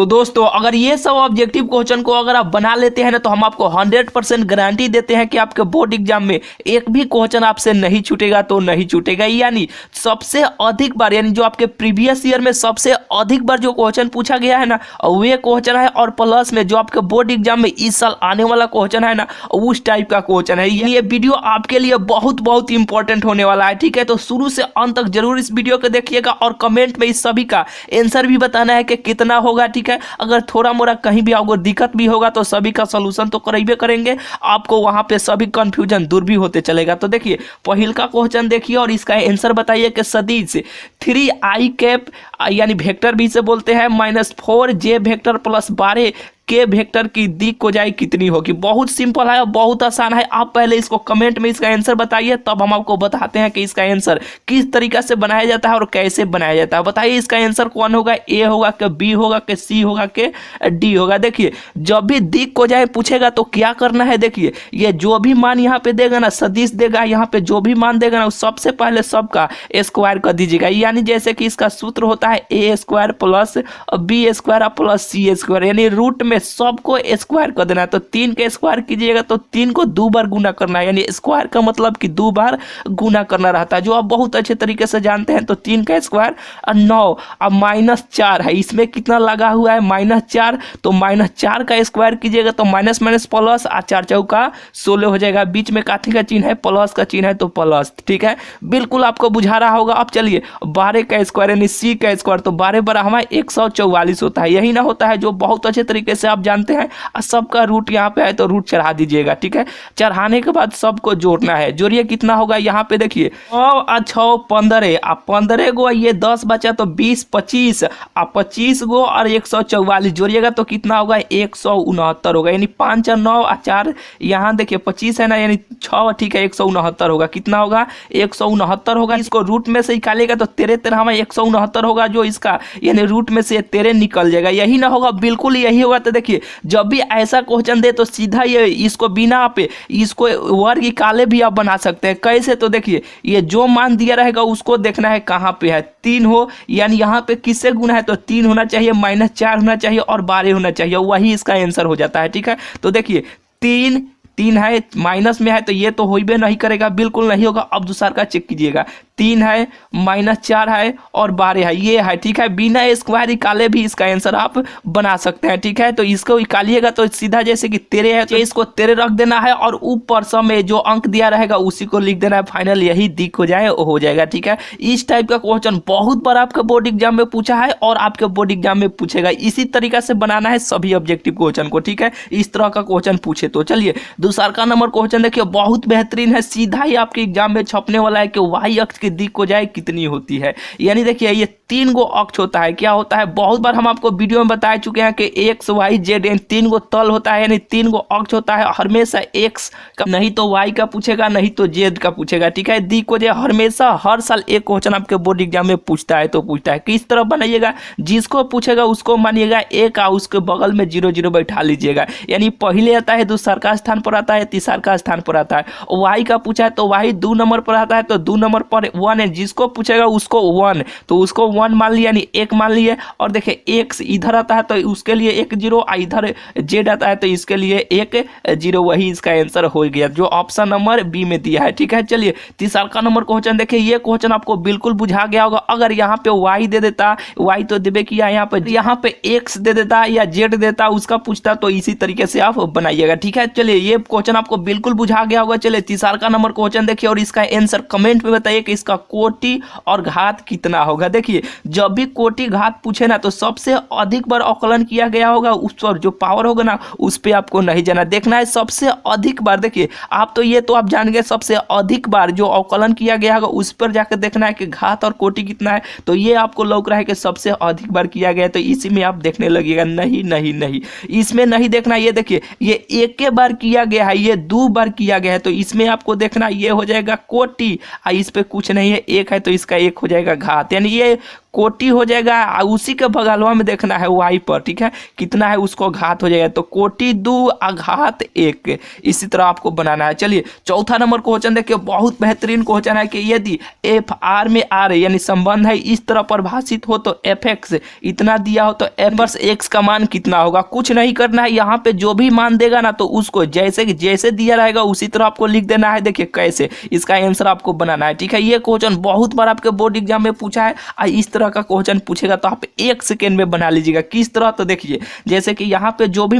तो दोस्तों अगर ये सब ऑब्जेक्टिव क्वेश्चन को अगर आप बना लेते हैं ना तो हम आपको 100% गारंटी देते हैं कि आपके बोर्ड एग्जाम में एक भी क्वेश्चन आपसे नहीं छूटेगा तो नहीं छूटेगा। यानी सबसे अधिक बार, यानी जो आपके प्रीवियस ईयर में सबसे अधिक बार जो क्वेश्चन पूछा गया है ना वे क्वेश्चन है, और प्लस में जो आपके बोर्ड एग्जाम में इस साल आने वाला क्वेश्चन है ना उस टाइप का क्वेश्चन है। ये वीडियो आपके लिए बहुत बहुत इंपॉर्टेंट होने वाला है, ठीक है। तो शुरू से अंत तक जरूर इस वीडियो को देखिएगा और कमेंट में इस सभी का आंसर भी बताना है कि कितना होगा, ठीक है। अगर थोड़ा मोड़ा कहीं भी आपको दिक्कत भी होगा तो सभी का सलूशन तो करेंगे करेंगे, आपको वहां पे सभी कंफ्यूजन दूर भी होते चलेगा। तो देखिए पहिल का क्वेश्चन देखिए और इसका आंसर बताइए कि सदिश 3i कैप यानी वेक्टर भी से बोलते हैं -4j वेक्टर प्लस 12 के वेक्टर की दिक कोजाई कितनी होगी। बहुत सिंपल है और बहुत आसान है। आप पहले इसको कमेंट में इसका आंसर बताइए, तब हम आपको बताते हैं कि इसका आंसर किस तरीका से बनाया जाता है और कैसे बनाया जाता है। बताइए इसका आंसर कौन होगा, ए होगा कि बी होगा कि सी होगा कि डी होगा। देखिए जब भी दिक कोजाई पूछेगा तो क्या करना है, देखिए ये जो भी मान यहाँ पे देगा ना सदिश देगा, यहाँ पे जो भी मान देगा ना सबसे पहले सबका स्क्वायर कर दीजिएगा। यानी जैसे कि इसका सूत्र होता है A square plus B square plus C square, यानी रूट में सबको स्क्वायर कर देना है। तो 3 का स्क्वायर कीजिएगा तो 3 को 2 बार गुना करना है, यानी स्क्वायर का मतलब कि 2 बार गुना करना रहता है, जो आप बहुत अच्छे तरीके से जानते हैं। तो 3 का स्क्वायर 9, अब -4 है, इसमें कितना लगा हुआ है -4, तो -4 का स्क्वायर कीजिएगा तो माइनस माइनस प्लस, 4 चौका 16 हो जाएगा। बीच में काथी का चिन्ह है, प्लस का चिन्ह है तो प्लस, ठीक है। बिल्कुल आपको बुझा रहा होगा। अब चलिए 12 का स्क्वायर यानी सी का स्क्वायर, तो 12 बड़ा हमारा 144 होता है, यही ना होता है जो बहुत अच्छे तरीके से आप जानते हैं। सबका रूट यहाँ पे है तो रूट चढ़ा दीजिएगा, ठीक है। चढ़ाने के बाद सबको जोड़ना है, जोड़िए कितना होगा। यहाँ पे देखिए 9 और 6 15, आप 15 गो, ये 10 बचा तो 20 25, आप 25 गो और 144 जोड़िएगा तो कितना होगा 169 होगा। यानी 5 और 9 और 4 यहाँ देखिए 25 है ना, यानी 6, ठीक है 169 होगा। कितना होगा 169 होगा। इसको रूट में से निकालेगा तो 13 हमें 169 होगा, जो इसका यानी रूट में से 13 निकल जाएगा। यही ना होगा, बिल्कुल यही होगा। तो देखिए जब भी ऐसा क्वेश्चन दे तो सीधा ये इसको बिना पे इसको वर्ग काले भी आप बना सकते हैं। कैसे, तो देखिए ये जो मान दिया रहेगा उसको देखना है कहाँ पे है, 3 हो, यानी यहाँ पे किससे गुना है तो 3 होना चाहिए, -4 होना चाहिए और 12 होना चाहिए, वही इसका आंसर हो जाता है, ठीक है। तो देखिए 3 है, माइनस में है तो ये तो हो भी नहीं करेगा, बिल्कुल नहीं होगा। अब दूसरा का चेक कीजिएगा, 3 है, -4 है और 12 है, ये है, ठीक है। बिना स्क्वायर निकाले भी इसका आंसर आप बना सकते हैं, ठीक है। तो इसको निकालिएगा तो सीधा जैसे कि 13 है तो इसको 13 रख देना है और ऊपर सब में जो अंक दिया रहेगा उसी को लिख देना है। फाइनल यही दिक हो जाए हो जाएगा, ठीक है। इस टाइप का क्वेश्चन बहुत बार आपके बोर्ड एग्जाम में पूछा है और आपके बोर्ड एग्जाम में पूछेगा। इसी तरीका से बनाना है सभी ऑब्जेक्टिव क्वेश्चन को, ठीक है। इस तरह का क्वेश्चन पूछे तो चलिए दूसरा का नंबर क्वेश्चन देखिए, बहुत बेहतरीन है, सीधा ही आपके एग्जाम में छपने वाला है कि वाई अक्ष की दिक को जाए कितनी होती है। यानी देखिए ये 3 गो अक्ष होता है, क्या होता है, बहुत बार हम आपको वीडियो में बता चुके हैं कि एक्स वाई जेड, यानी 3 गो तल होता है, यानी 3 गो अक्ष होता है। हमेशा एक्स का नहीं तो वाई का पूछेगा, नहीं तो जेड का पूछेगा, ठीक है। दिक को जो हमेशा हर साल एक क्वेश्चन आपके बोर्ड एग्जाम में पूछता है तो पूछता है। किस तरह बनाइएगा, जिसको पूछेगा उसको मानिएगा एक और उसके बगल में 0 0 बैठा लीजिएगा। यानी पहले आता है दूसरा का स्थान पर आता है, तीसरा का स्थान पर आता है। वाई का पूछा है तो वाई 2 नंबर पर आता है, तो 2 नंबर पर 1 है, जिसको पूछेगा उसको 1 तो उसको 1 मान लिया, यानी 1 मान लिए। और देखिए एक्स इधर आता है तो उसके लिए 1 0, इधर जेड आता है तो इसके लिए 1 0, वही इसका आंसर हो गया जो ऑप्शन नंबर बी में दिया है, ठीक है। चलिए तीसरा का नंबर क्वेश्चन देखिए, ये क्वेश्चन आपको बिल्कुल बुझा गया होगा। अगर यहाँ पे वाई दे देता, वाई तो देवे किया, यहाँ पे एक्स दे देता या जेड देता उसका पूछता, तो इसी तरीके से आप बनाइएगा, ठीक है। चलिए ये क्वेश्चन आपको बिल्कुल बुझा गया होगा। चलिए तीसरा का नंबर क्वेश्चन देखिए और इसका आंसर कमेंट में बताइए कि इसका कोटि और घात कितना होगा। देखिए जब भी कोटि घात पूछे ना तो सबसे अधिक बार आकलन किया गया होगा, उस पर जो पावर होगा ना उस पर आपको नहीं जाना, देखना है सबसे अधिक बार। देखिए आप तो ये तो आप जान गए, सबसे अधिक बार जो आकलन किया गया होगा उस पर जाकर देखना है कि घात और कोटि कितना है। तो ये आपको लग रहा है कि सबसे अधिक बार किया गया है तो इसी में आप देखने लगेगा, नहीं नहीं नहीं, इसमें नहीं देखना। ये देखिए ये एक बार किया गया है, ये 2 बार किया गया है, तो इसमें आपको देखना ये हो जाएगा कोटि, इस पे कुछ नहीं है, 1 है तो इसका 1 हो जाएगा घात। यानी ये कोटि हो जाएगा, उसी के बगलवा में देखना है y पर, ठीक है, कितना है उसको घात हो जाएगा, तो कोटि 2 अघात 1, इसी तरह आपको बनाना है। चलिए चौथा नंबर क्वेश्चन देखिए, बहुत बेहतरीन क्वेश्चन है कि यदि एफ आर में आर यानी संबंध है इस तरह परिभाषित हो तो एफ एक्स इतना दिया हो तो एफ वर्स एक्स का मान कितना होगा। कुछ नहीं करना है, यहाँ पे जो भी मान देगा ना तो उसको जैसे दिया रहेगा उसी तरह आपको लिख देना है। देखिए कैसे इसका आंसर आपको बनाना है, ठीक है। ये क्वेश्चन बहुत बार आपके बोर्ड एग्जाम में पूछा है, और इस तरह का क्वेश्चन पूछेगा तो आप 1 सेकेंड में बना लीजिएगा। किस तरह, तो देखिए जैसे कि यहाँ पे जो भी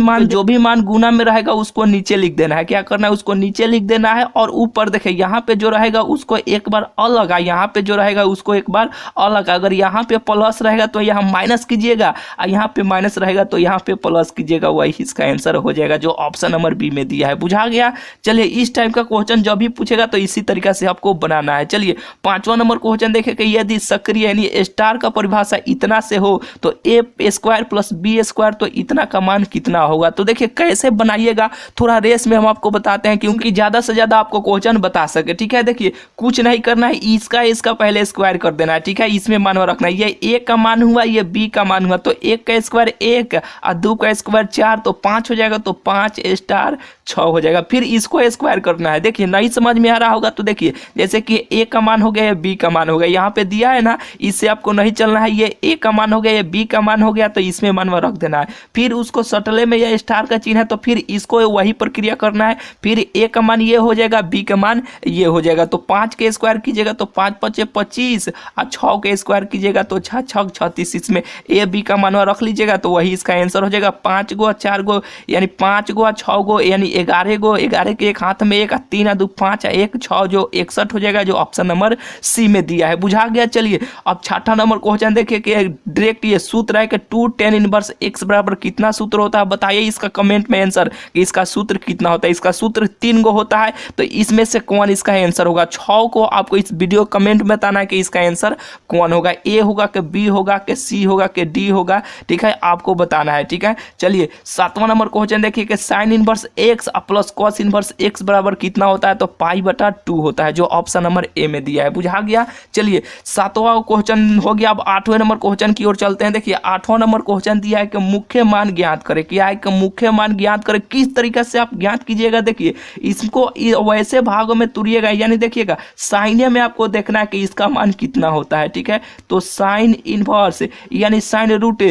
मान गुना में रहेगा उसको नीचे लिख देना है। क्या करना है, उसको नीचे लिख देना है, और ऊपर देखिए यहाँ पे जो रहेगा उसको एक बार अलग, यहाँ पे जो रहेगा उसको एक बार अलग। अगर यहाँ पे प्लस रहेगा तो यहाँ माइनस कीजिएगा, और यहाँ पे माइनस रहेगा तो यहाँ पे प्लस कीजिएगा, वही इसका आंसर हो जाएगा जो ऑप्शन नंबर बी में दिया है। बुझा गया। चलिए इस टाइप का क्वेश्चन जब भी पूछेगा तो इसी तरीका से आपको बनाना है। चलिए पांचवा नंबर क्वेश्चन देखें कि यदि सक्रिय यानी स्टार का परिभाषा इतना से हो तो ए स्क्वायर प्लस बी स्क्वायर तो इतना का मान कितना होगा। तो देखिए कैसे बनाइएगा, थोड़ा रेस में हम आपको बताते हैं क्योंकि ज्यादा से ज्यादा आपको क्वेश्चन बता सके, ठीक है। देखिए कुछ नहीं करना है, इसका पहले स्क्वायर कर देना है, ठीक है। इसमें मान रखना है, ये ए का मान हुआ, ये बी का मान हुआ, तो 1 का स्क्वायर 1 और 2 का स्क्वायर 4 तो 5 हो जाएगा, तो 5 स्टार 6 हो जाएगा। फिर इसको स्क्वायर करना है। देखिए नहीं समझ में आ रहा होगा तो देखिए जैसे कि ए का मान हो गया, या बी का मान हो गया, यहाँ पे दिया है ना, इससे आपको नहीं चलना है। ये ए का मान हो गया, ये बी का मान हो गया, तो इसमें मान रख देना है। फिर उसको सटले में या स्टार का चिन्ह है तो फिर इसको वही प्रक्रिया करना है। फिर ए का मान ये हो जाएगा, बी का मान ये हो जाएगा, तो 5 के स्क्वायर कीजिएगा तो 5 5 25, और 6 के स्क्वायर कीजिएगा तो 6 6 36। इसमें ए बी का मान रख लीजिएगा तो वही इसका आंसर हो जाएगा। 5 गो 4 गो यानी 5 गो 6 गो यानी 11 गो, 11 के एक हाथ में 1, 3 2 5 1 6 जो 61 हो जाएगा, जो ऑप्शन नंबर सी में दिया है। बुझा गया। चलिए अब छठा नंबर क्वेश्चन देखिए कि डायरेक्ट ये सूत्र है कि 2 tan इनवर्स x बराबर कितना सूत्र होता है। बताइए इसका कमेंट में आंसर कि इसका सूत्र कितना होता है। इसका सूत्र 3 गो होता है, तो इसमें से कौन इसका आंसर होगा। 6 को आपको इस वीडियो कमेंट में बताना है कि इसका आंसर कौन होगा, ए होगा कि बी होगा कि सी होगा कि डी होगा, ठीक है, आपको बताना है, ठीक है। चलिए सातवां नंबर क्वेश्चन देखिए कि sine inverse x plus cos inverse x बराबर कितना होता है, तो π/2 होता है, जो ऑप्शन नंबर ए में दिया है। बुझा गया। चलिए सातवां क्वेश्चन हो गया। अब 8वें नंबर क्वेश्चन की ओर चलते हैं। देखिए 8वां नंबर क्वेश्चन दिया है कि मुख्य मान ज्ञात करें। क्या है कि मुख्य मान ज्ञात करें, किस तरीके से आप ज्ञात कीजिएगा। देखिए इसको वैसे भागों में तुरिएगा, यानी देखिएगा साइने में आपको देखना है कि इसका मान कितना होता है, ठीक है। तो साइन इनवर्स यानी साइन रूट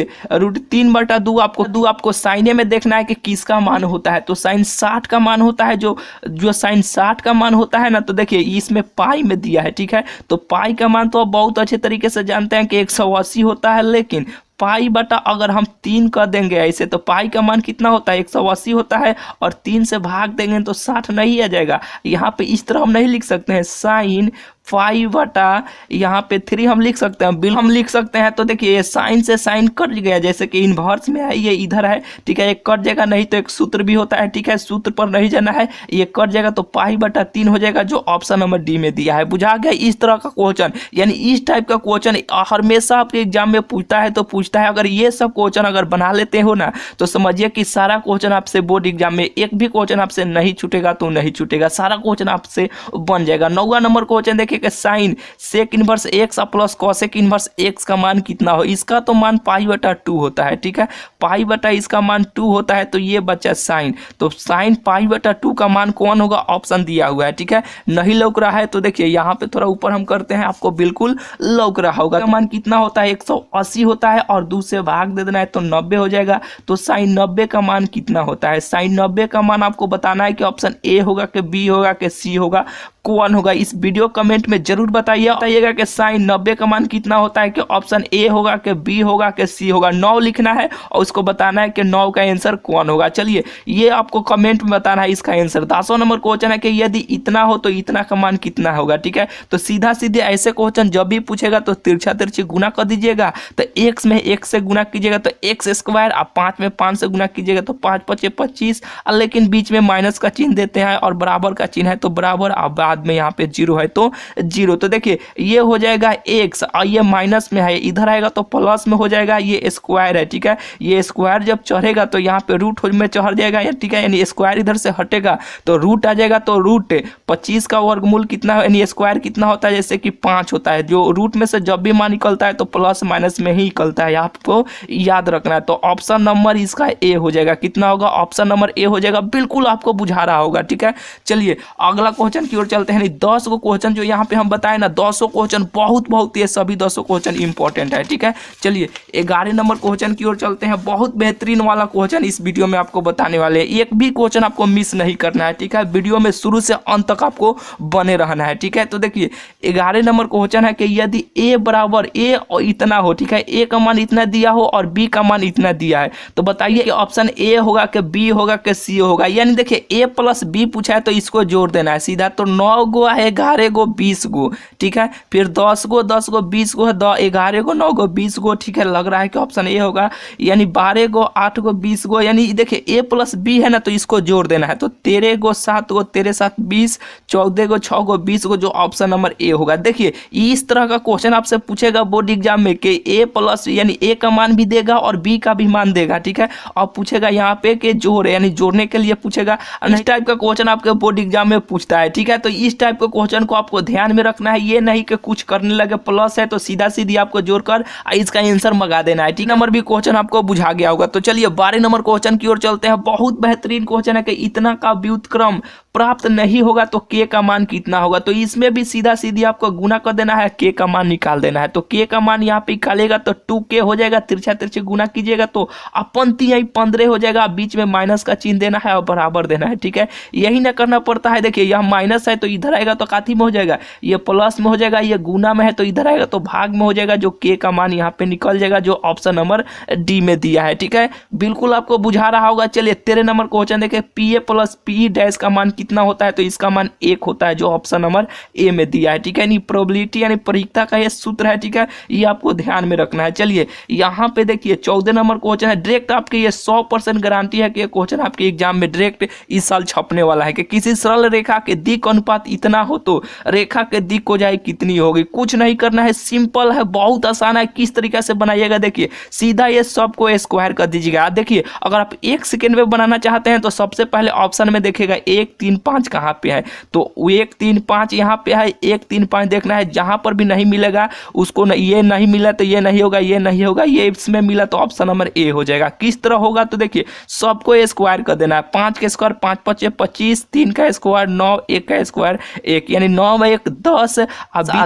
3/2 आपको साइने में देखना है कि किसका मान होता है। तो साइन 60 का मान होता है, जो साइन 60 का मान होता है ना, तो देखिए इसमें पाई में दिया है, ठीक है। तो पाई का मान तो आप बहुत अच्छे तरीके से जानते हैं कि 180 होता है, लेकिन पाई बटा अगर हम 3 कर देंगे ऐसे तो पाई का मान कितना होता है, 180 होता है, और 3 से भाग देंगे तो 60 नहीं आ जाएगा। यहाँ पे इस तरह हम नहीं लिख सकते हैं, साइन 5 बटा यहाँ पे 3 हम लिख सकते हैं, बिल हम लिख सकते हैं। तो देखिए ये साइन से साइन कट गया, जैसे कि इनवर्स में है, ये इधर है, ठीक है, ये कट जाएगा। नहीं तो एक सूत्र भी होता है, ठीक है, सूत्र पर नहीं जाना है, ये कट जाएगा तो π/3 हो जाएगा, जो ऑप्शन नंबर डी में दिया है। बुझा गया। इस तरह का क्वेश्चन यानी इस टाइप का क्वेश्चन हमेशा आपके एग्जाम में पूछता है, तो पूछता है। अगर ये सब क्वेश्चन अगर बना लेते हो ना तो समझिए कि सारा क्वेश्चन आपसे बोर्ड एग्जाम में एक भी क्वेश्चन आपसे नहीं छूटेगा, तो नहीं छूटेगा, सारा क्वेश्चन आपसे बन जाएगा। 9वां नंबर क्वेश्चन देखिए कि sine sec inverse x plus cosec inverse x का मान कितना हो। इसका तो मान π/2 होता है, ठीक है, π/ इसका मान 2 होता है, तो ये बचा साइन। तो साइन π/2 का मान कौन होगा, ऑप्शन दिया हुआ है, ठीक है। नहीं लौक रहा है तो देखिए यहाँ पे थोड़ा ऊपर हम करते हैं, आपको बिल्कुल लौक रहा होगा। मान कितना होता है, 180 होता है, और 2 से भाग दे देना है तो 90 हो जाएगा। तो साइन 90 का मान कितना होता है। साइन 90 का मान आपको बताना है कि ऑप्शन ए होगा कि बी होगा कि सी होगा, कौन होगा। इस वीडियो कमेंट में जरूर बताइएगा कि साइन 90 का मान कितना होता है, कि ऑप्शन ए होगा कि बी होगा कि सी होगा। 9 लिखना है और उसको बताना है कि 9 का आंसर कौन होगा। चलिए ये आपको कमेंट में बताना है इसका आंसर। 10वां नंबर क्वेश्चन है कि यदि इतना हो तो इतना का मान कितना होगा, ठीक है। तो सीधा सीधे ऐसे क्वेश्चन जब भी पूछेगा तो तिरछा तिरछी गुना कर दीजिएगा। तो x में 1 से गुना कीजिएगा तो x², और 5 में 5 से गुना कीजिएगा तो 5 5 25, लेकिन बीच में माइनस का चिन्ह देते हैं और बराबर का चिन्ह है तो बराबर, बाद में यहाँ पे 0 है तो जीरो। तो देखिए ये हो जाएगा एक्स और ये माइनस में है, इधर आएगा तो प्लस में हो जाएगा, ये स्क्वायर है, ठीक है। ये स्क्वायर जब चढ़ेगा तो यहाँ पे रूट में चढ़ जाएगा, ठीक है, यानी स्क्वायर इधर से हटेगा तो रूट आ जाएगा। तो रूट 25 का वर्गमूल कितना है, यानी स्क्वायर कितना होता है, जैसे कि 5 होता है। जो रूट में से जब भी मान निकलता है तो प्लस माइनस में ही निकलता है, आपको याद रखना है। तो ऑप्शन नंबर इसका ए हो जाएगा। कितना होगा, ऑप्शन नंबर ए हो जाएगा। बिल्कुल आपको बुझा रहा होगा, ठीक है। चलिए अगला क्वेश्चन की ओर चलते हैं। 10 को क्वेश्चन जो यहाँ पे हम बताए ना, 200 क्वेश्चन बहुत ये सभी 200 क्वेश्चन इंपॉर्टेंट है, ठीक है। चलिए 11 नंबर क्वेश्चन की ओर चलते हैं। बहुत बेहतरीन वाला क्वेश्चन इस वीडियो में आपको बताने वाले हैं, एक भी क्वेश्चन आपको मिस नहीं करना है, ठीक है। वीडियो में शुरू से अंत तक आपको बने रहना है, ठीक है। तो देखिए 11 नंबर क्वेश्चन है कि यदि a बराबर a और इतना हो, ठीक है, a का मान इतना दिया हो और b का मान इतना दिया है, तो बताइए कि ऑप्शन a होगा कि b होगा कि c होगा। यानी देखिए a प्लस b पूछा है तो इसको जोड़ देना है सीधा। तो 9 गो है, 11 गो 20 गो, ठीक है। फिर 10 गो 20 गो है, 11 गो 9 गो 20 गो, ठीक है। लग रहा है कि ऑप्शन ए होगा, यानी 12 गो 8 गो 20 गो। यानी देखिए a प्लस b है ना, तो इसको जोड़ देना है। तो 13 गो 7 गो 13 7 20, 14 गो 6 गो 20 गो, जो ऑप्शन नंबर ए होगा। देखिए इस तरह का क्वेश्चन आपसे पूछेगा बोर्ड एग्जाम में कि a प्लस यानी a का मान भी देगा और b का भी मान देगा, ठीक है। और पूछेगा यहाँ पे कि जोड़, यानी जोड़ने के लिए पूछेगा। इस टाइप का क्वेश्चन आपके बोर्ड एग्जाम में पूछता है, ठीक है। तो इस टाइप के क्वेश्चन को आपको ध्यान में रखना है, ये नहीं कि कुछ करने लगे प्लस है तो सीधा सीधी आपको जोड़कर इसका आंसर मंगा देना है, ठीक। नंबर भी क्वेश्चन आपको बुझा गया होगा। तो चलिए 12 नंबर क्वेश्चन की ओर चलते हैं। बहुत बेहतरीन क्वेश्चन है कि इतना का व्युत्क्रम प्राप्त नहीं होगा तो k का मान कितना होगा। तो इसमें भी सीधा सीधी आपको गुना कर देना है, k का मान निकाल देना है। तो k का मान यहाँ पे निकालेगा तो 2k हो जाएगा, तिरछा तिरछे गुना कीजिएगा तो अपनती यही 15 हो जाएगा। बीच में माइनस का चिन्ह देना है और बराबर देना है, ठीक है। यही ना करना पड़ता है। देखिए यहाँ माइनस है तो इधर आएगा तो काथी में हो जाएगा, ये प्लस में हो जाएगा। ये गुना में है तो इधर आएगा तो भाग में हो जाएगा, जो k का मान यहाँ पे निकल जाएगा, जो ऑप्शन नंबर डी में दिया है, ठीक है। बिल्कुल आपको बुझा रहा होगा। चलिए 13 नंबर क्वेश्चन देखिए, P A plus P dash का मान कितना होता है, तो इसका मान 1 होता है, जो ऑप्शन नंबर ए में दिया है, ठीक है। यानी प्रोबेबिलिटी यानी प्रायिकता का ये सूत्र है, ठीक है। ये आपको ध्यान में रखना है। चलिए यहाँ पे देखिए 14 नंबर क्वेश्चन है। डायरेक्ट आपके ये 100% गारंटी है कि ये क्वेश्चन आपके एग्जाम में डायरेक्ट इस साल छपने वाला है कि किसी सरल रेखा के दिक् अनुपात इतना हो तो रेखा के दिक् ऊंचाई कितनी होगी। कुछ नहीं करना है, सिंपल है, बहुत आसान है। किस तरीके से बनाइएगा, देखिए सीधा ये सबको स्क्वायर कर दीजिएगा। देखिए अगर आप 1 सेकेंड में बनाना चाहते हैं तो सबसे पहले ऑप्शन में देखिएगा 1 3 5 कहाँ पे है, तो 1 3 5 यहाँ पे है। 1 3 5 देखना है, जहां पर भी नहीं मिलेगा उसको ये नहीं मिला तो ये नहीं होगा, ये नहीं होगा, ये इसमें मिला तो ऑप्शन नंबर ए हो जाएगा। किस तरह होगा, तो देखिए सबको स्क्वायर कर देना है। 5 का स्क्वायर 5 5 25, 3 का स्क्वायर 9, 1 का स्क्वायर 1, यानी 9 में 1 10,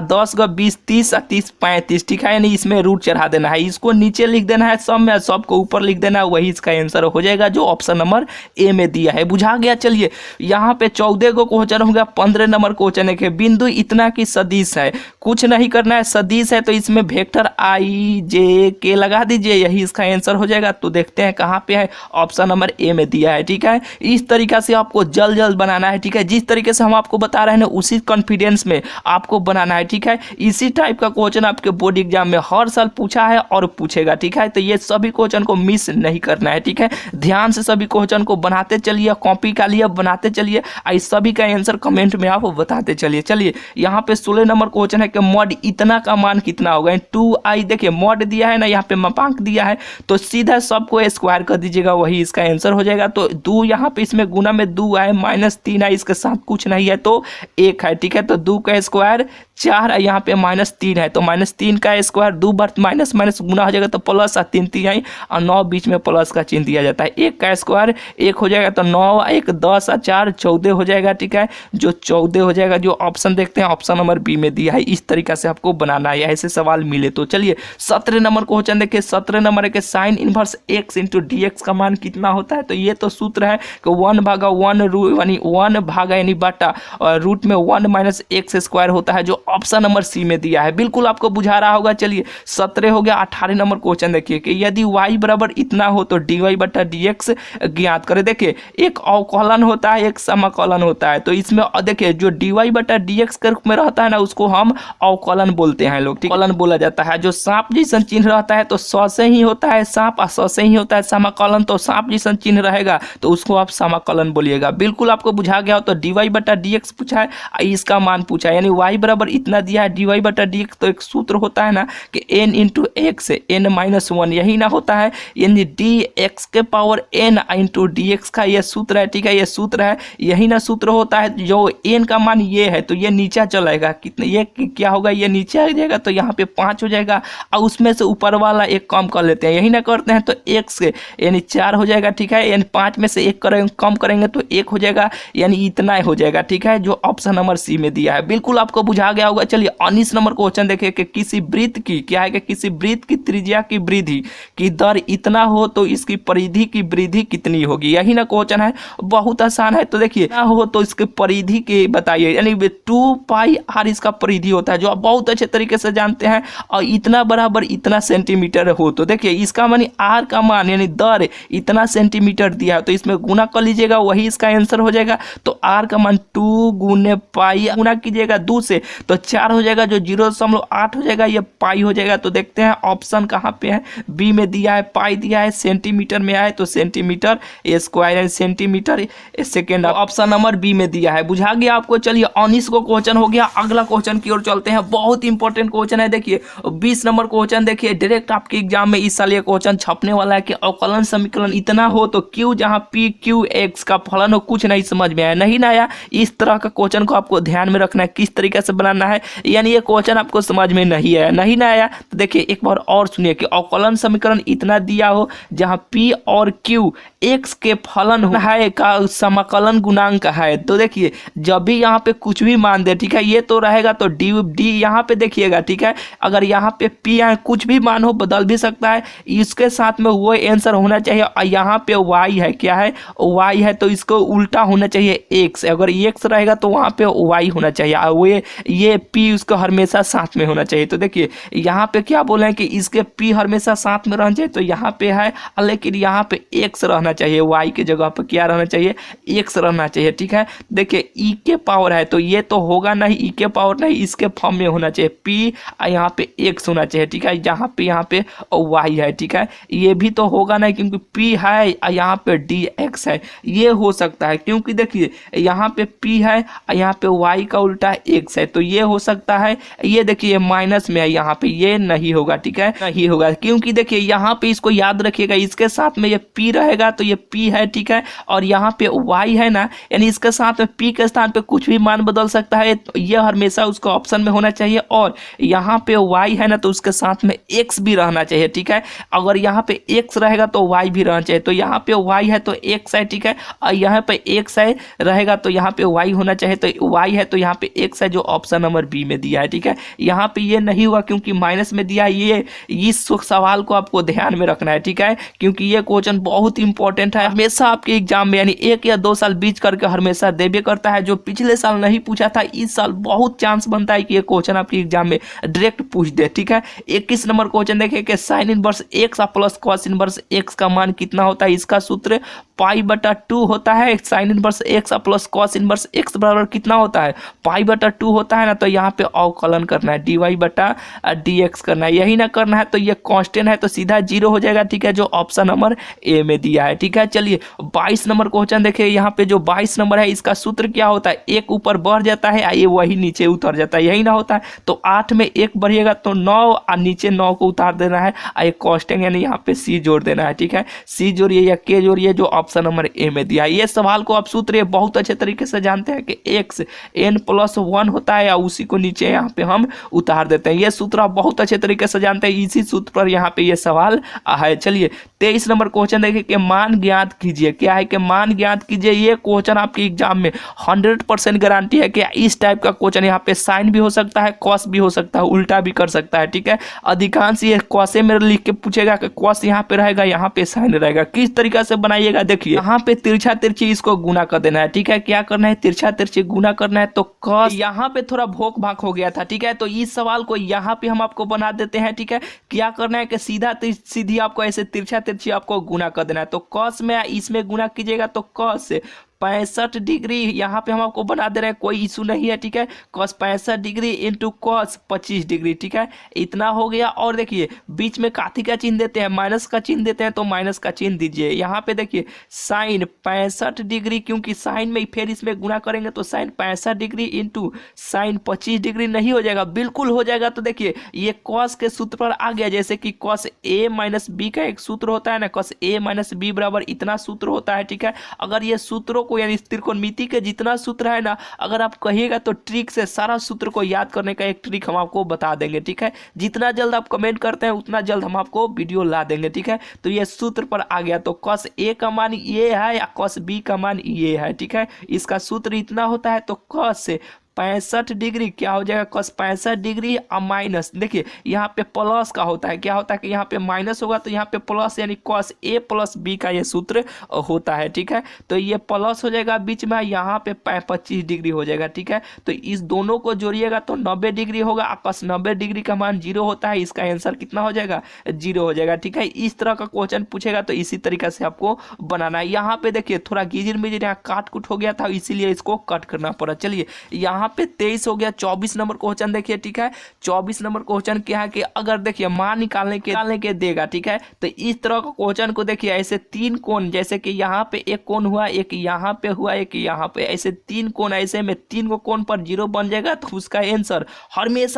10 का 20 30 30 35, ठीक है। यानी इसमें रूट चढ़ा देना है, इसको नीचे लिख देना है सब में, सबको ऊपर लिख देना है, वही इसका आंसर हो जाएगा, जो ऑप्शन नंबर ए में दिया है। बुझा गया। चलिए यहाँ पे 14 को क्वेश्चन हो गया। 15 नंबर क्वेश्चन है कि बिंदु इतना की सदिश है, कुछ नहीं करना है, सदिश है तो इसमें वेक्टर आई जे के लगा दीजिए, यही इसका आंसर हो जाएगा। तो देखते हैं कहाँ पे है, ऑप्शन नंबर ए में दिया है, ठीक है। इस तरीका से आपको जल्द जल्द बनाना है, ठीक है। जिस तरीके से हम आपको बता रहे हैं उसी कॉन्फिडेंस में आपको बनाना है, ठीक है। इसी टाइप का क्वेश्चन आपके बोर्ड एग्जाम में हर साल पूछा है और पूछेगा, ठीक है। तो ये सभी क्वेश्चन को मिस नहीं करना है, ठीक है। ध्यान से सभी क्वेश्चन को बनाते चलिए, कॉपी का लिए बनाते चलिए, इस सभी का आंसर कमेंट में आप बताते चलिए। चलिए यहाँ पे 16 नंबर क्वेश्चन है कि मॉड इतना का मान कितना होगा। 2i देखिए मॉड दिया है ना, यहाँ पे मापांक दिया है, तो सीधा सबको स्क्वायर कर दीजिएगा, वही इसका आंसर हो जाएगा। तो 2 यहाँ पे इसमें गुना में 2 है, -3 है, इसके साथ कुछ नहीं है तो 1 है, ठीक है। तो 2 का स्क्वायर 4 है, यहाँ पे -3 है तो -3 का स्क्वायर 2 बार माइनस माइनस गुना हो जाएगा तो प्लस, 3 3 आई और 9 बीच में प्लस का चिन्ह दिया जाता है। 1 का स्क्वायर 1 हो जाएगा तो 9 1 10 4 14 हो जाएगा, ठीक है। जो 14 हो जाएगा, जो ऑप्शन देखते हैं ऑप्शन नंबर बी में दिया है। इस तरीका से आपको बनाना है, ऐसे सवाल मिले तो। चलिए 17 नंबर क्वेश्चन देखिए। 17 नंबर है कि sine inverse x into dx का मान कितना होता है। तो ये तो सूत्र है कि 1/1 भागा यानी बटा और रूट में 1 माइनस एक्स स्क्वायर होता है, जो ऑप्शन नंबर सी में दिया है। बिल्कुल आपको बुझा रहा होगा। चलिए 17 हो गया। 18 नंबर क्वेश्चन देखिए कि यदि y बराबर इतना हो तो dy/dx ज्ञात करें। देखिए एक अवकलन होता है, एक समाकलन होता है। तो इसमें देखिए जो dy/dx के रूप में रहता है ना, उसको हम अवकलन बोलते हैं लोग, अवकलन बोला जाता है। जो सांप जैसा चिन्ह रहता है तो स से ही होता है सांप, और स से ही होता है समाकलन, तो सांप जैसा चिन्ह रहेगा तो उसको आप समाकलन बोलिएगा। बिल्कुल आपको बुझा गया हो। तो dy/dx पूछा है, इसका मान पूछा है, यानी y बराबर इतना दिया है dy बटा dx, तो एक सूत्र होता है ना कि n इंटू एक्स n-1, यही ना होता है, यानी dx के पावर n इंटू dx का ये सूत्र है, ठीक है, ये सूत्र है, यही ना सूत्र होता है। जो n का मान ये है तो ये नीचे चलेगा, कितने ये क्या होगा, ये नीचे आ जाएगा तो यहाँ पे 5 हो जाएगा, और उसमें से ऊपर वाला एक कम कर लेते हैं, यही ना करते हैं, तो x यानी 4 हो जाएगा, ठीक है, यानी 5 में से 1 करेंगे कम करेंगे तो 1 हो जाएगा, यानी इतना हो जाएगा, ठीक है, जो ऑप्शन नंबर सी में दिया है। बिल्कुल आपको बुझा गया होगा। चलिए 19 नंबर क्वेश्चन देखिए कि किसी वृत्त की क्या है कि किसी वृत्त की त्रिज्या की वृद्धि की दर इतना हो तो इसकी परिधि की वृद्धि कितनी होगी, यही ना क्वेश्चन है, बहुत आसान है। तो देखिए ना हो तो इसके परिधि के बताइए, यानी 2 पाई r इसका परिधि होता है, जो आप बहुत अच्छे तरीके से जानते हैं, और इतना बराबर इतना सेंटीमीटर हो, तो देखिए इसका मानी r का मान यानी दर इतना सेंटीमीटर दिया है, तो इसमें गुना कर लीजिएगा, वही इसका आंसर हो जाएगा। तो r का मान 2 गुने पाई, गुना कीजिएगा 2 से तो 4 हो जाएगा, जो 0.8 हो जाएगा, ये पाई हो जाएगा। तो देखते हैं ऑप्शन कहाँ पे है, बी में दिया है पाई दिया है, सेंटीमीटर में आए तो सेंटीमीटर स्क्वायर यानी centimetre second, option number B में दिया है। बुझा गया आपको। चलिए 19 को क्वेश्चन हो गया, अगला क्वेश्चन की ओर चलते हैं, बहुत इंपॉर्टेंट क्वेश्चन है। देखिए 20 नंबर क्वेश्चन देखिए, डायरेक्ट आपके एग्जाम में इस साल ये क्वेश्चन छपने वाला है कि अवकलन समीकरण इतना हो तो क्यू जहां पी क्यू एक्स का फलन हो, कुछ नहीं समझ में आया, नहीं ना आया, इस तरह का क्वेश्चन को आपको ध्यान में रखना है, किस तरीके से बनाना है, यानी ये क्वेश्चन आपको समझ में नहीं आया, नहीं ना आया तो देखिए एक बार और सुनिए कि अवकलन समीकरण इतना दिया हो जहां पी और क्यू एक्स के फलन है का समाकलन गुणांक है। तो देखिए जब भी यहाँ पे कुछ भी मान दे, ठीक है, ये तो रहेगा तो डी यहाँ पे देखिएगा, ठीक है, अगर यहाँ पे पी है कुछ भी मान हो बदल भी सकता है, इसके साथ में वो आंसर होना चाहिए, और यहाँ पे वाई है, क्या है वाई है, तो इसको उल्टा होना चाहिए एक्स, अगर एक्स रहेगा तो वहाँ पे वाई होना चाहिए, और वो ये पी उसको हमेशा साथ में होना चाहिए। तो देखिए यहाँ पे क्या बोले हैं कि इसके पी हमेशा साथ में रहना चाहिए, तो यहाँ पे है, लेकिन यहाँ पे एक्स रहना चाहिए, वाई के जगह पर क्या रहना चाहिए, एक्स रहना चाहिए, ठीक है। देखिए ई के पावर है तो ये तो होगा नहीं, ई के पावर नहीं, इसके फॉर्म में होना चाहिए पी, यहाँ पे एक्स होना चाहिए, ठीक है, यहाँ पे वाई है, ठीक है, ये भी तो होगा नहीं क्योंकि पी है और यहाँ पे डी एक्स है, ये हो सकता है क्योंकि देखिए यहाँ पे पी है और यहाँ पे वाई का उल्टा एक्स है, तो ये हो सकता है, ये देखिए माइनस में है, यहाँ पे ये नहीं होगा, ठीक है, नहीं होगा क्योंकि देखिए यहाँ पे इसको याद रखिएगा, इसके साथ में ये पी रहेगा तो ये पी है, ठीक है, और यहाँ पे वाई है ना, यानी इसके साथ में पी के स्थान पे कुछ भी मान बदल सकता है, तो ये हमेशा उसको ऑप्शन में होना चाहिए, और यहाँ पे वाई है ना तो उसके साथ में एक्स भी रहना चाहिए, ठीक है, अगर यहाँ पे एक्स रहेगा तो वाई भी रहना चाहिए, तो यहाँ पे वाई है तो एक्स है, ठीक है, और यहाँ पे एक्स है रहेगा तो यहाँ पे वाई होना चाहिए, तो वाई है तो यहाँ पे एक्स है, जो ऑप्शन नंबर बी में दिया है, ठीक है। यहाँ पे ये नहीं हुआ क्योंकि माइनस में दिया है, ये इस सवाल को आपको ध्यान में रखना है, ठीक है, क्योंकि ये क्वेश्चन बहुत इंपॉर्टेंट है, हमेशा आपके एग्जाम में यानी 1 या 2 साल बीच करके हमेशा देवे करता है, जो पिछले साल नहीं पूछा था इस साल बहुत चांस बनता है कि ये क्वेश्चन आपके एग्जाम में डायरेक्ट पूछ दे, ठीक है। 21 नंबर क्वेश्चन देखिए कि sine inverse x plus cos inverse x का मान कितना होता है, इसका सूत्र पाई बटा 2 होता है, sine inverse x plus cos inverse x बराबर कितना होता है, पाई बटा 2 होता है ना, तो यहाँ पे अवकलन करना है, डी वाई बटा डी एक्स करना है, यही ना करना है तो ये कांस्टेंट है तो सीधा 0 हो जाएगा, ठीक है, जो ऑप्शन नंबर ए में दिया है, ठीक है। चलिए 22 नंबर क्वेश्चन देखिए, यहाँ पे जो 22 नंबर है इसका सूत्र क्या होता है, एक ऊपर बढ़ जाता है ये वही नीचे उतर जाता है, यही ना होता है, तो 8 में 1 बढ़िएगा तो 9 और नीचे 9 को उतार देना है, एक कांस्टेंट यानी यहाँ पे सी जोड़ देना है, ठीक है, सी जोड़िए या के जोड़िए, जो ऑप्शन नंबर ए में दिया है। ये सवाल को आप सूत्र बहुत अच्छे तरीके से जानते हैं कि एक्स n+1 होता है, या उसी को नीचे यहाँ पे हम उतार देते हैं, ये सूत्र आप बहुत अच्छे तरीके से जानते हैं, इसी सूत्र पर यहाँ पे ये सवाल है। चलिए 23 नंबर क्वेश्चन देखिए कि मान ज्ञात कीजिए, क्या है कि मान ज्ञात कीजिए, ये क्वेश्चन आपके एग्जाम में 100% गारंटी है कि इस टाइप का क्वेश्चन यहाँ पे साइन भी हो सकता है, कॉस भी हो सकता है, उल्टा भी कर सकता है, ठीक है। अधिकांश ये कॉसे में लिख के पूछेगा कि कॉस यहाँ पे रहेगा, यहाँ पे साइन रहेगा, किस तरीके से बनाइएगा देखिए, यहाँ पे तिरछा तिरछी इसको गुना कर देना है, ठीक है, क्या करना है तिरछा तिरछी गुना करना है, तो कॉस यहाँ पे थोड़ा भोक भाग हो गया था, ठीक है, तो इस सवाल को यहाँ पे हम आपको बना देते हैं, ठीक है, क्या करना है कि सीधा सीधी आपको ऐसे तिरछा तिरछी आपको गुना कर देना है, तो कॉस में इसमें गुना कीजिएगा तो कॉस से 65 डिग्री यहाँ पे हम आपको बना दे रहे हैं, कोई इशू नहीं है, ठीक है। cos 65 degree into cos 25 degree, ठीक है, इतना हो गया। और देखिए बीच में काथी का चिन्ह देते हैं, माइनस का चिन्ह देते हैं, तो माइनस का चिन्ह दीजिए। यहाँ पे देखिए साइन 65 डिग्री, क्योंकि साइन में फिर इसमें गुना करेंगे तो sine 65 degree into sine 25 degree नहीं हो जाएगा, बिल्कुल हो जाएगा। तो देखिए ये cos के सूत्र पर आ गया, जैसे कि cos a माइनस बी का एक सूत्र होता है ना, cos a माइनस बी बराबर इतना सूत्र होता है, ठीक है। अगर ये सूत्रों को यानी त्रिकोणमिति के जितना सूत्र है ना, अगर आप कहिएगा तो ट्रिक से सारा सूत्र को याद करने का एक ट्रिक हम आपको बता देंगे, ठीक है। जितना जल्द आप कमेंट करते हैं उतना जल्द हम आपको वीडियो ला देंगे, ठीक है। तो ये सूत्र पर आ गया, तो cos a का मान ये है या cos b का मान ये है, ठीक है। इसका सूत्र इतना होता है, तो cos से 65 डिग्री क्या हो जाएगा, cos 65 डिग्री और माइनस, देखिए यहाँ पे प्लस का होता है, क्या होता है कि यहाँ पे माइनस होगा तो यहाँ पे प्लस, यानी cos a प्लस b का ये सूत्र होता है, ठीक है। तो ये प्लस हो जाएगा बीच में, यहाँ पे 25 डिग्री हो जाएगा, ठीक है। तो इस दोनों को जोड़िएगा तो 90 डिग्री होगा, cos 90 डिग्री का मान 0 होता है, इसका आंसर कितना हो जाएगा, 0 हो जाएगा, ठीक है। इस तरह का क्वेश्चन पूछेगा तो इसी तरीके से आपको बनाना है। यहाँ पे देखिए थोड़ा गिजिर मिजिर यहाँ काट कुट हो गया था, इसीलिए इसको कट करना पड़ा। चलिए यहाँ पे 23 हो गया। 24 नंबर क्वेश्चन देखिए, ठीक है। 24 नंबर क्वेश्चन क्या है कि अगर देखिए मान निकालने के देगा, ठीक है। तो इस तरह का क्वेश्चन को देखिए ऐसे तीन कोण, जैसे कि यहाँ पे एक कोण हुआ, एक यहाँ पे हुआ, एक यहाँ पे, ऐसे तीन कोण, ऐसे में तीन को कोण पर 0 बन जाएगा तो उसका आंसर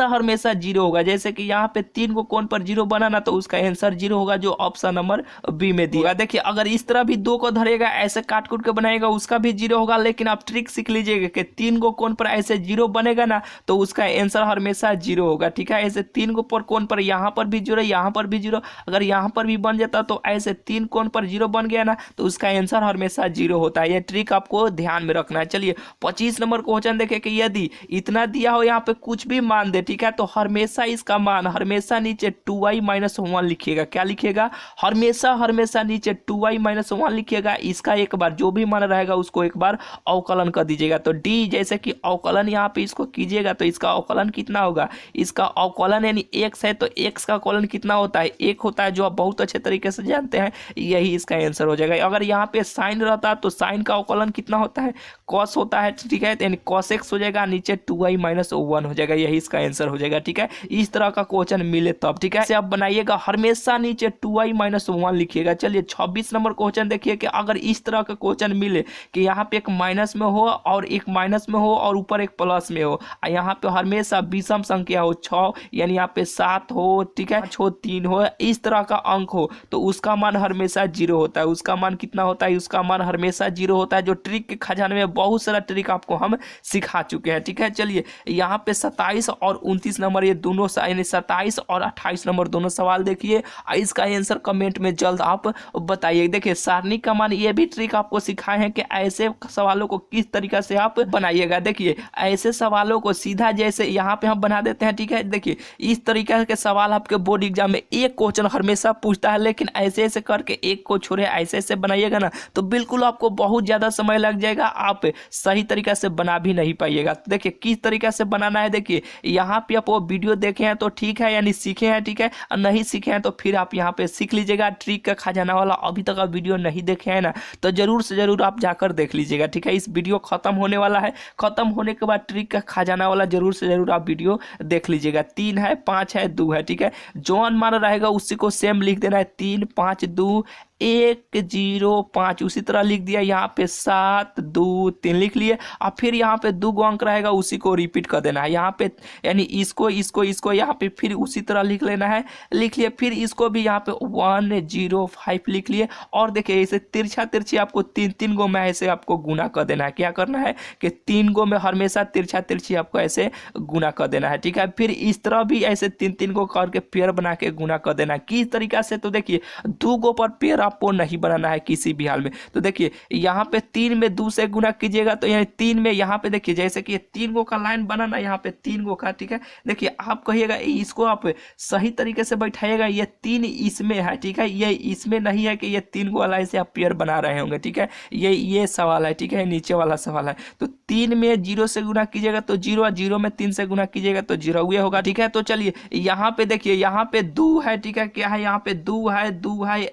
हमेशा 0 होगा। जैसे कि यहाँ पे तीन को कोण पर 0 बनाना तो उसका आंसर 0 होगा, जो ऑप्शन नंबर बी में दिया। देखिए अगर इस तरह भी 2 को धरेगा, ऐसे काट कुट के बनाएगा, उसका भी 0 होगा। लेकिन आप ट्रिक सीख लीजिएगा कि तीन को कोण पर ऐसे 0 बनेगा ना तो उसका आंसर हमेशा 0 होगा, ठीक है। ऐसे तीन को पर कोण पर यहाँ पर भी 0, यहाँ पर भी 0, अगर यहाँ पर भी बन जाता तो ऐसे तीन कोण पर 0 बन गया ना तो उसका आंसर हमेशा 0 होता है। ये ट्रिक आपको ध्यान में रखना है। चलिए 25 नंबर क्वेश्चन देखें कि यदि इतना दिया हो, यहाँ पे कुछ भी मान दे, ठीक है, तो हमेशा इसका मान हमेशा नीचे 2y माइनस 1 लिखिएगा। क्या लिखिएगा, हमेशा नीचे 2y माइनस 1 लिखिएगा। इसका एक बार जो भी मान रहेगा उसको एक बार अवकलन कर दीजिएगा। तो d जैसे कि अवकलन यहाँ पे इसको कीजिएगा तो इसका अवकलन कितना होगा, इसका अवकलन यानी x है तो x का अवकलन कितना होता है, 1 होता है, जो आप बहुत अच्छे तरीके से जानते हैं। यही इसका आंसर हो जाएगा। अगर यहाँ पे साइन रहता तो साइन का अवकलन कितना होता है, cos होता है, ठीक है, यानी cos x हो जाएगा, नीचे 2y माइनस 1 हो जाएगा। यही इसका आंसर हो जाएगा, ठीक है। इस तरह का क्वेश्चन मिले तब, ठीक है, इसे आप बनाइएगा, हमेशा नीचे 2y माइनस 1 लिखिएगा। चलिए 26 नंबर क्वेश्चन देखिए कि अगर इस तरह का क्वेश्चन मिले कि यहाँ पे एक माइनस में हो और एक माइनस में हो और ऊपर एक प्लस में हो, यहाँ पे हमेशा विषम संख्या हो, 6 यानी यहाँ पे 7 हो, ठीक है, 6 3 हो, इस तरह का अंक हो तो उसका मान हमेशा 0 होता है। उसका मान कितना होता है, उसका मान हमेशा 0 होता है। जो ट्रिक के खजाने में बहुत सारा ट्रिक आपको हम सिखा चुके हैं, ठीक है। चलिए यहाँ पे 27 और 29 नंबर ये दोनों यानी 27 और 28 नंबर दोनों सवाल देखिए, इसका आंसर कमेंट में जल्द आप बताइए। देखिए सारणी का मान, ये भी ट्रिक आपको सिखाए हैं कि ऐसे सवालों को किस तरीके से आप बनाइएगा। देखिए ऐसे सवालों को सीधा जैसे यहाँ पे हम बना देते हैं, ठीक है। देखिए इस तरीके के सवाल आपके बोर्ड एग्जाम में एक क्वेश्चन हमेशा पूछता है, लेकिन ऐसे ऐसे करके एक को छोड़े ऐसे ऐसे बनाइएगा ना तो बिल्कुल आपको बहुत ज़्यादा समय लग जाएगा, आप सही तरीके से बना भी नहीं पाइएगा। तो देखिए किस तरीके से बनाना है, देखिए यहाँ पे आप वो वीडियो देखे हैं तो ठीक है, यानी सीखे हैं, ठीक है, और नहीं सीखे हैं तो फिर आप यहाँ पे सीख लीजिएगा। ट्रिक का खजाना वाला अभी तक आप वीडियो नहीं देखे हैं ना तो जरूर से जरूर आप जाकर देख लीजिएगा, ठीक है। इस वीडियो खत्म होने वाला है, खत्म होने के बाद ट्रिक का खजाना वाला जरूर से जरूर आप वीडियो देख लीजिएगा। 3 है, 5 है, 2 है, ठीक है। जो मान रहेगा उसी को सेम लिख देना है, 3 5 2 1 0 5, उसी तरह लिख दिया। यहाँ पे 7 2 3 लिख लिए, और फिर यहाँ पे 2 अंक रहेगा उसी को रिपीट कर देना है यहाँ पे, यानी इसको इसको इसको यहाँ पे फिर उसी तरह लिख लेना है, लिख लिए। फिर इसको भी यहाँ पे 1 0 5 लिख लिए। और देखिए इसे तिरछा तिरछी आपको 3 गो में ऐसे आपको गुना कर देना है। क्या करना है कि 3 गो में हमेशा तिरछा तिरछी आपको ऐसे गुना कर देना है, ठीक है। फिर इस तरह भी ऐसे 3 गो करके पेयर बना के गुना कर देना है। किस तरीका से, तो देखिए 2 गो पर पेयर आपको नहीं बनाना है किसी भी हाल में। तो देखिए यहाँ पे 3 में 2 से गुना कीजिएगा तो यानी 3 में यहाँ पे देखिए जैसे कि 3 गो का लाइन बनाना, यहाँ पे 3 गो का, ठीक है। देखिए आप कहिएगा इसको आप सही तरीके से बैठाइएगा, ये 3 इसमें है, ठीक है, ये इसमें नहीं है कि ये 3 गो वाला ऐसे आप पेयर बना रहे होंगे, ठीक है। ये सवाल है, ठीक है, नीचे वाला सवाल है। तो 3 में 0 से गुना कीजिएगा तो 0, और 0 में 3 से गुना कीजिएगा तो 0 ये होगा, ठीक है। तो चलिए यहाँ पे देखिए यहाँ पे 2 है, ठीक है, क्या है यहाँ पे 2 है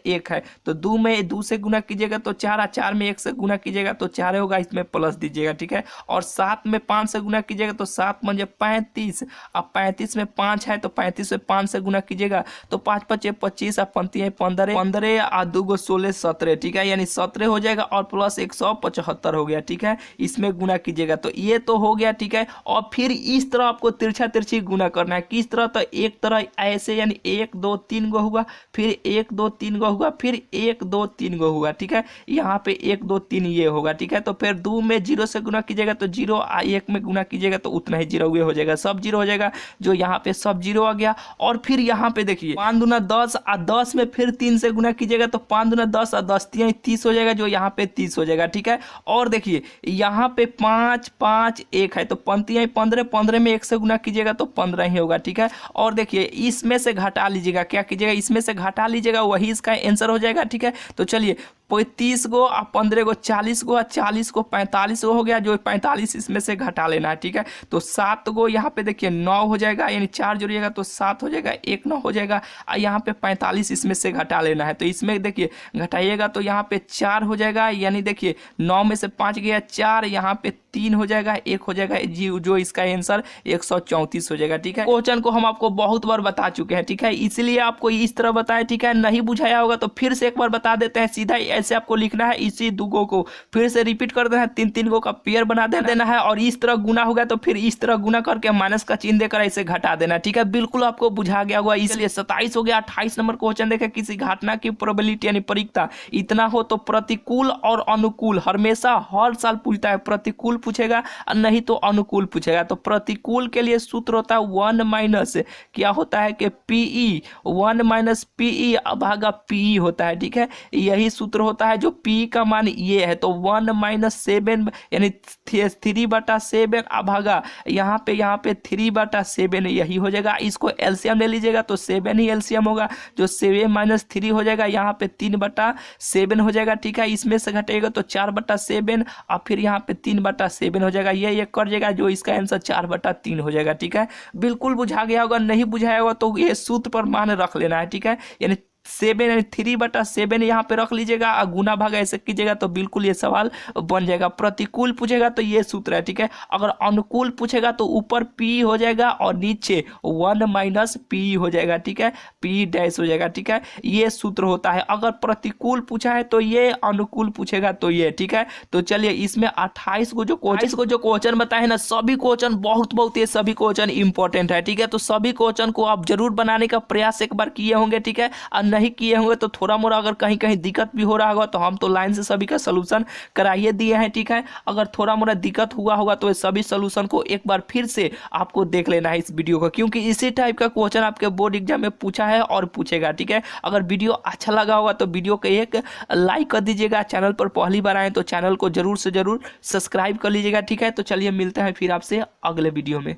1 है, तो 2 से गुना कीजिएगा तो 4, और 4 में 1 से गुना कीजिएगा तो 4 होगा, इसमें प्लस दीजिएगा, ठीक है। और 7 में 5 से गुना कीजिएगा तो 7 पंजे 35, अब 35 में 5 है तो 35 में 5 से गुना कीजिएगा तो 5 पचे 25, अब 15 और 2 16 17, ठीक है, यानी 17 हो जाएगा और प्लस 175 हो गया, ठीक है। इसमें गुना कीजिएगा तो ये तो हो गया, ठीक है। और फिर इस तरह आपको तिरछा तिरछी गुना करना है। किस तरह? तो एक तरह ऐसे, यानी 1 2 3 गो हुआ, फिर 1 2 3 गो हुआ, फिर 1 2 3 गो हुआ, ठीक है। यहाँ पे 1 2 3 ये होगा, ठीक है। तो फिर 2 में 0 से गुना कीजिएगा तो 0, 1 में गुना कीजिएगा तो उतना ही 0 हो जाएगा, सब 0 हो जाएगा, जो यहाँ पे सब 0 आ गया। और फिर यहाँ पे देखिए 5 दूना 10, और 10 में फिर 3 से गुना कीजिएगा तो 5 दूना 10 और 10 30 हो जाएगा, जो यहाँ पे 30 हो जाएगा, ठीक है। और देखिए यहाँ पे 5 5 1 है तो 15 में 1 से गुना कीजिएगा तो 15 ही होगा, ठीक है। और देखिए इसमें से घटा लीजिएगा, क्या कीजिएगा, इसमें से घटा लीजिएगा, वही इसका आंसर हो जाएगा, ठीक है। तो चलिए 35 गो और 15 गो 40 गो, 40 को 45 गो हो गया, जो 45 इसमें से घटा लेना है, ठीक है। तो 7 गो यहाँ पे देखिए 9 हो जाएगा, यानी 4 जोड़िएगा तो 7 हो जाएगा, 1 9 हो जाएगा, और यहाँ पे 45 इसमें से घटा लेना है। तो इसमें देखिए घटाइएगा तो यहाँ पे 4 हो जाएगा, यानी देखिए 9 में से 5 गया 4, यहाँ पे 3 हो जाएगा, 1 हो जाएगा जी, जो इसका आंसर 134 हो जाएगा, ठीक है। क्वेश्चन को हम आपको बहुत बार बता चुके हैं, ठीक है, इसलिए आपको इस तरह बताया, ठीक है। नहीं बुझाया होगा तो फिर से एक बार बता देते हैं, सीधा ऐसे आपको लिखना है, इसी 2 गो को फिर से रिपीट कर देना है, 3 गो का पेयर बना देना है, और इस तरह गुना होगा तो फिर इस तरह गुना करके माइनस का चिन्ह देकर ऐसे घटा देना, ठीक है। बिल्कुल आपको बुझा गया होगा, इसलिए 27 हो गया। 28 नंबर क्वेश्चन देखें, किसी घटना की प्रोबेबिलिटी यानी परिकता इतना हो तो प्रतिकूल और अनुकूल हमेशा हर साल पूछता है, प्रतिकूल पूछेगा और नहीं तो अनुकूल पूछेगा। तो प्रतिकूल के लिए सूत्र होता है 1 माइनस क्या होता है कि पीई, 1 माइनस पीई भागा पीई होता है, ठीक है। यही सूत्र होता है, जो पी का मान ये है तो 1 माइनस 7 यानी 3/7 भागा यहाँ पे 3/7 यही हो जाएगा। इसको एलसीएम ले लीजिएगा तो 7 ही एलसीएम होगा, जो 7 माइनस 3 हो जाएगा, यहाँ पे 3/7 हो जाएगा, ठीक है। इसमें से घटेगा तो 4/7 और फिर यहाँ पे 3/7 हो जाएगा, ये कर जाएगा, जो इसका आंसर 4/3 हो जाएगा, ठीक है। बिल्कुल बुझा गया होगा, नहीं बुझाया होगा तो ये सूत्र पर मान रख लेना है, ठीक है। यानी 7 यानी 3/7 यहाँ पे रख लीजिएगा, और गुना भागा ऐसे कीजिएगा तो बिल्कुल ये सवाल बन जाएगा। प्रतिकूल पूछेगा तो ये सूत्र है, ठीक है। अगर अनुकूल पूछेगा तो ऊपर पी हो जाएगा और नीचे 1 माइनस पी हो जाएगा, ठीक है, पी डैश हो जाएगा, ठीक है। ये सूत्र होता है। अगर प्रतिकूल पूछा है तो ये, अनुकूल पूछेगा तो ये, ठीक है। तो चलिए इसमें 28 को जो क्वेश्चन बताए ना, सभी क्वेश्चन बहुत ये सभी क्वेश्चन इंपॉर्टेंट है, ठीक है। तो सभी क्वेश्चन को आप जरूर बनाने का प्रयास एक बार किए होंगे, ठीक है। और नहीं किए होंगे तो थोड़ा मोड़ा अगर कहीं दिक्कत भी हो रहा होगा तो हम तो लाइन से सभी का सलूशन कराइए दिए हैं, ठीक है। अगर थोड़ा मोड़ा दिक्कत हुआ होगा तो सभी सलूशन को एक बार फिर से आपको देख लेना है इस वीडियो को, क्योंकि इसी टाइप का क्वेश्चन आपके बोर्ड एग्जाम में पूछा है और पूछेगा, ठीक है। अगर वीडियो अच्छा लगा होगा तो वीडियो को एक लाइक कर दीजिएगा, चैनल पर पहली बार आए तो चैनल को जरूर से जरूर सब्सक्राइब कर लीजिएगा, ठीक है। तो चलिए मिलते हैं फिर आपसे अगले वीडियो में।